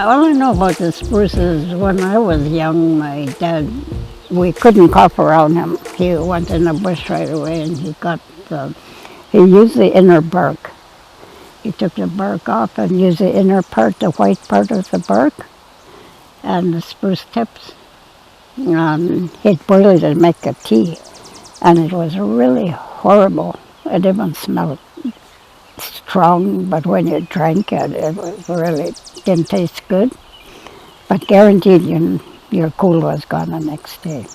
All I know about the spruce is when I was young, my dad, we couldn't cough around him. He went in the bush right away and he used the inner bark. He took the bark off and used the inner part, the white part of the bark, and the spruce tips. He'd boil it and make a tea. And it was really horrible. It even smelled strong, but when you drank it, it was really didn't taste good. But guaranteed your cold was gone the next day.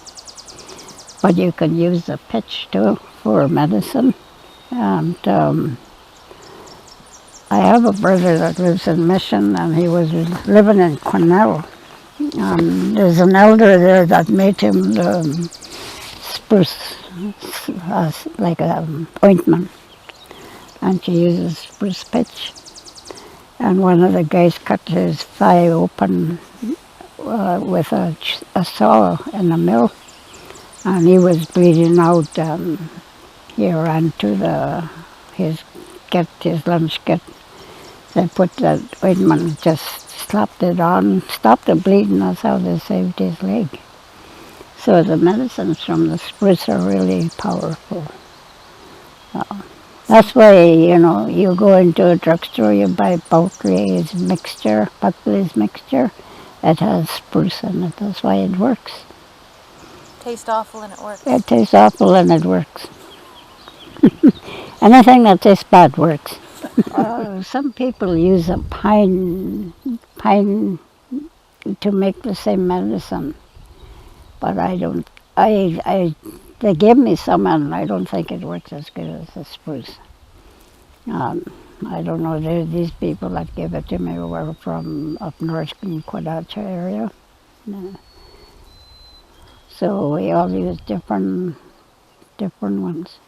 But you can use the pitch too for medicine. And I have a brother that lives in Mission, and he was living in Quesnel. There's an elder there that made him the spruce, like an ointment. And she uses spruce pitch. And one of the guys cut his thigh open with a saw in the mill, and he was bleeding out. He ran to his lunch kit. They put that ointment, just slapped it on, stopped the bleeding. That's how they saved his leg. So the medicines from the spruce are really powerful. That's why, you go into a drugstore, you buy Buckley's mixture. It has spruce in it. That's why it works. Tastes awful and it works. It tastes awful and it works. Anything that tastes bad works. Some people use a pine to make the same medicine, but I don't. They gave me some, and I don't think it works as good as the spruce. I don't know. These people that gave it to me were from up north in Quadacha area. So we all use different ones.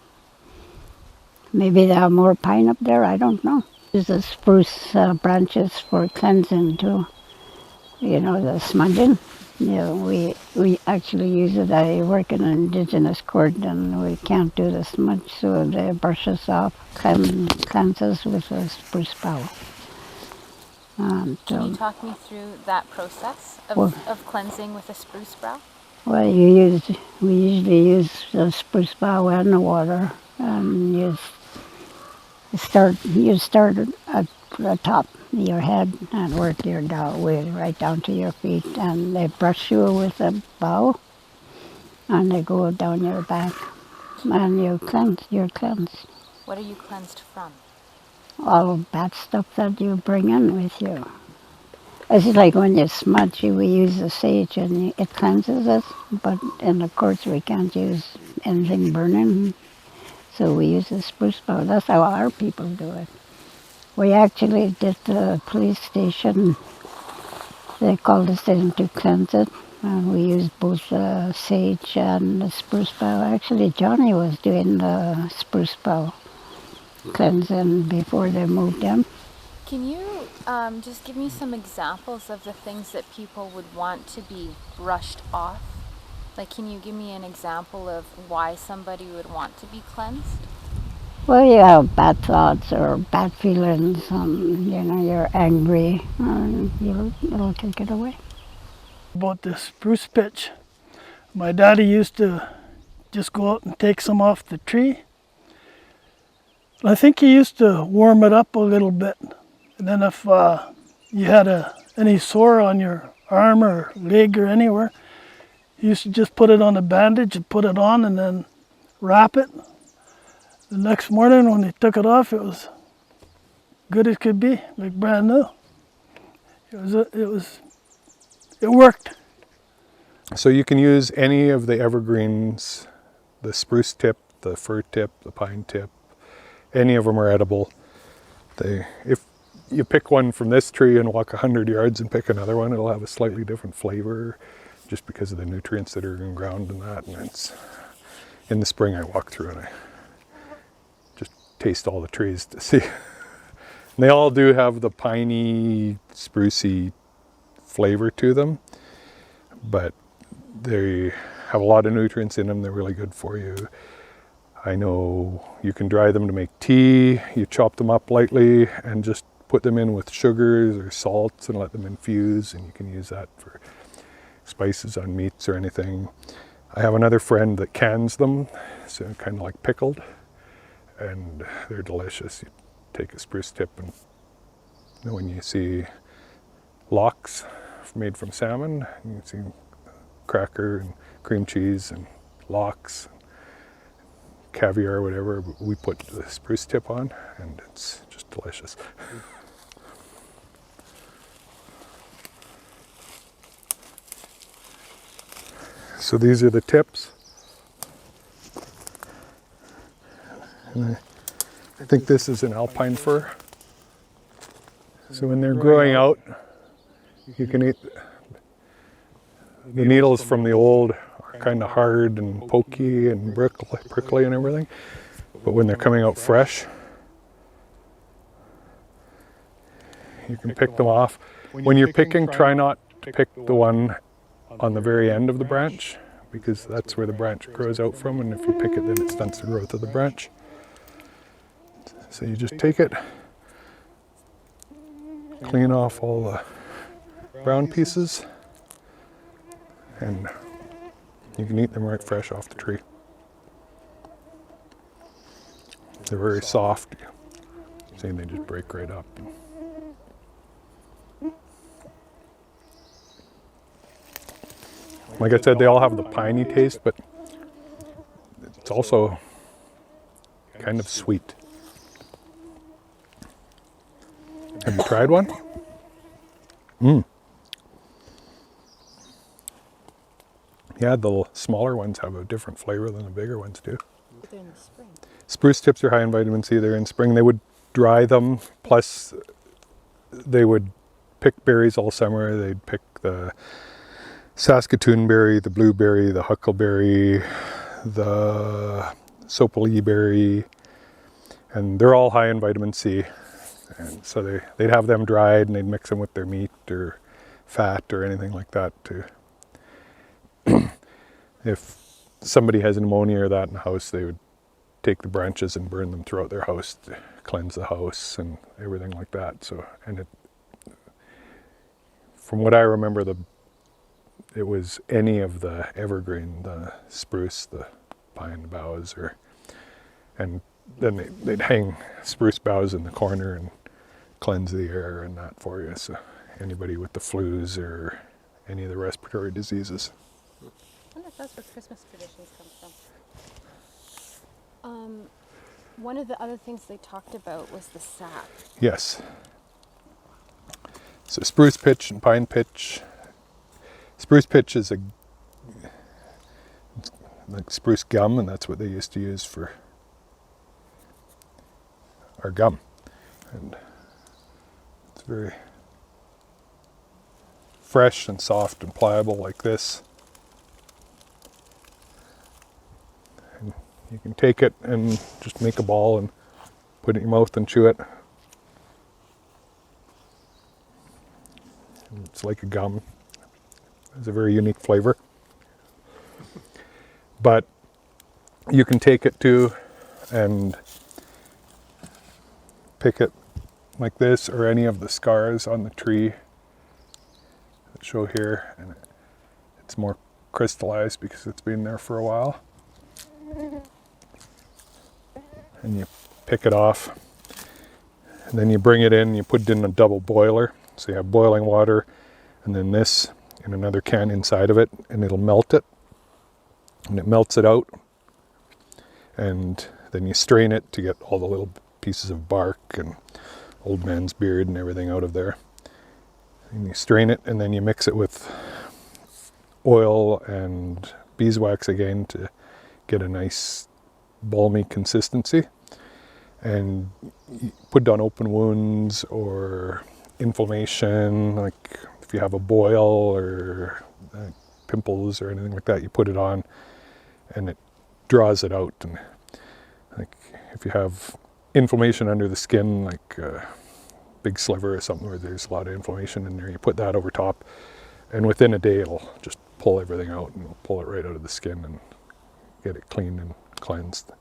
Maybe they have more pine up there, I don't know. Use the spruce branches for cleansing too. The smudging. We actually use it. I work in an Indigenous court and we can't do the smudge, so they brush us off, cleanse us with a spruce bough. Can you talk me through that process of cleansing with a spruce brow? Well, we usually use the spruce bough and the water, and you start at the top of your head and work your way right down to your feet, and they brush you with a bough, and they go down your back, and you're cleansed. What are you cleansed from? All of bad stuff that you bring in with you. It's like when you smudge, we use the sage and it cleanses us, but in the courts we can't use anything burning, so we use the spruce bough. That's how our people do it. We actually did the police station, they called us in to cleanse it, and we used both sage and the spruce bough. Actually, Johnny was doing the spruce bough cleansing before they moved in. Can you just give me some examples of the things that people would want to be brushed off? Like, can you give me an example of why somebody would want to be cleansed? Well, you have bad thoughts or bad feelings, you're angry, and it'll take it away. About the spruce pitch, my daddy used to just go out and take some off the tree. I think he used to warm it up a little bit, and then if you had any sore on your arm or leg or anywhere, he used to just put it on a bandage and put it on and then wrap it. The next morning when he took it off, it was good as could be, like brand new. It worked. So you can use any of the evergreens, the spruce tip, the fir tip, the pine tip. Any of them are edible. If you pick one from this tree and walk 100 yards and pick another one, it'll have a slightly different flavor just because of the nutrients that are in the ground and that. And it's in the spring I walk through and I just taste all the trees to see. And they all do have the piney, sprucey flavor to them, but they have a lot of nutrients in them. They're really good for you. I know you can dry them to make tea. You chop them up lightly and just put them in with sugars or salts and let them infuse, and you can use that for spices on meats or anything. I have another friend that cans them, so kind of like pickled, and they're delicious. You take a spruce tip, and when you see lox made from salmon, you see cracker and cream cheese and lox, caviar, whatever, we put the spruce tip on, and it's just delicious. So these are the tips. And I think this is an alpine fir. So when they're growing out, you can eat. The needles from the old are kind of hard and pokey and prickly and everything. But when they're coming out fresh, you can pick them off. When you're picking, try not to pick the one on the very end of the branch, because that's where the branch grows out from, and if you pick it, then it stunts the growth of the branch. So you just take it, clean off all the brown pieces, and you can eat them right fresh off the tree. They're very soft. See, they just break right up. Like I said, they all have the piney taste, but it's also kind of sweet. Have you tried one? Yeah, the smaller ones have a different flavor than the bigger ones do. They're in the spring. Spruce tips are high in vitamin C. They're in spring. They would dry them, plus they would pick berries all summer. They'd pick the Saskatoon berry, the blueberry, the huckleberry, the soapily berry, and they're all high in vitamin C. And so they'd have them dried, and they'd mix them with their meat or fat or anything like that to if somebody has pneumonia or that in the house, they would take the branches and burn them throughout their house to cleanse the house and everything like that. So, and from what I remember, it was any of the evergreen, the spruce, the pine boughs, and then they'd hang spruce boughs in the corner and cleanse the air and that for you. So anybody with the flus or any of the respiratory diseases. I wonder if that's where Christmas traditions come from. One of the other things they talked about was the sap. Yes. So spruce pitch and pine pitch. Spruce pitch is like spruce gum, and that's what they used to use for our gum. And it's very fresh and soft and pliable like this. And you can take it and just make a ball and put it in your mouth and chew it. And it's like a gum. It's a very unique flavor. But you can take it too and pick it like this, or any of the scars on the tree that show here, and it's more crystallized because it's been there for a while. And you pick it off, and then you bring it in, you put it in a double boiler, so you have boiling water and then this in another can inside of it, and it'll melt it, and it melts it out, and then you strain it to get all the little pieces of bark and old man's beard and everything out of there. And you strain it, and then you mix it with oil and beeswax again to get a nice balmy consistency, and you put it on open wounds or inflammation, like if you have a boil or pimples or anything like that, you put it on and it draws it out. And like if you have inflammation under the skin, like a big sliver or something where there's a lot of inflammation in there, you put that over top, and within a day it'll just pull everything out, and it'll pull it right out of the skin and get it clean and cleansed.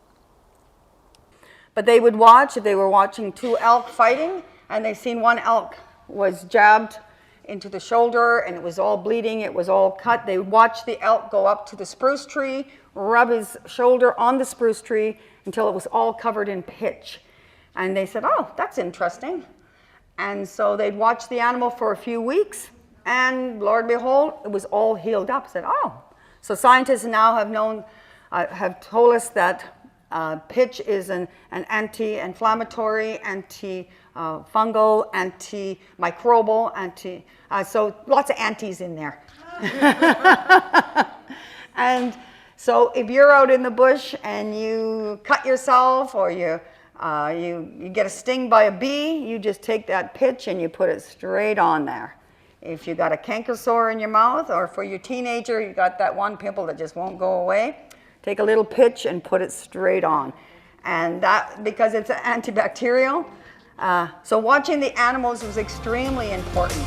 But they would watch, if they were watching two elk fighting, and they seen one elk was jabbed into the shoulder and it was all bleeding, it was all cut. They watched the elk go up to the spruce tree, rub his shoulder on the spruce tree until it was all covered in pitch. And they said, oh, that's interesting. And so they'd watch the animal for a few weeks, and Lord and behold, it was all healed up. Said, oh. So scientists now have known, have told us that pitch is an anti-inflammatory, anti-fungal, antimicrobial, so lots of antis in there. And so if you're out in the bush and you cut yourself or you get a sting by a bee, you just take that pitch and you put it straight on there. If you got a canker sore in your mouth, or for your teenager, you got that one pimple that just won't go away, take a little pitch and put it straight on. And that, because it's antibacterial. So watching the animals was extremely important.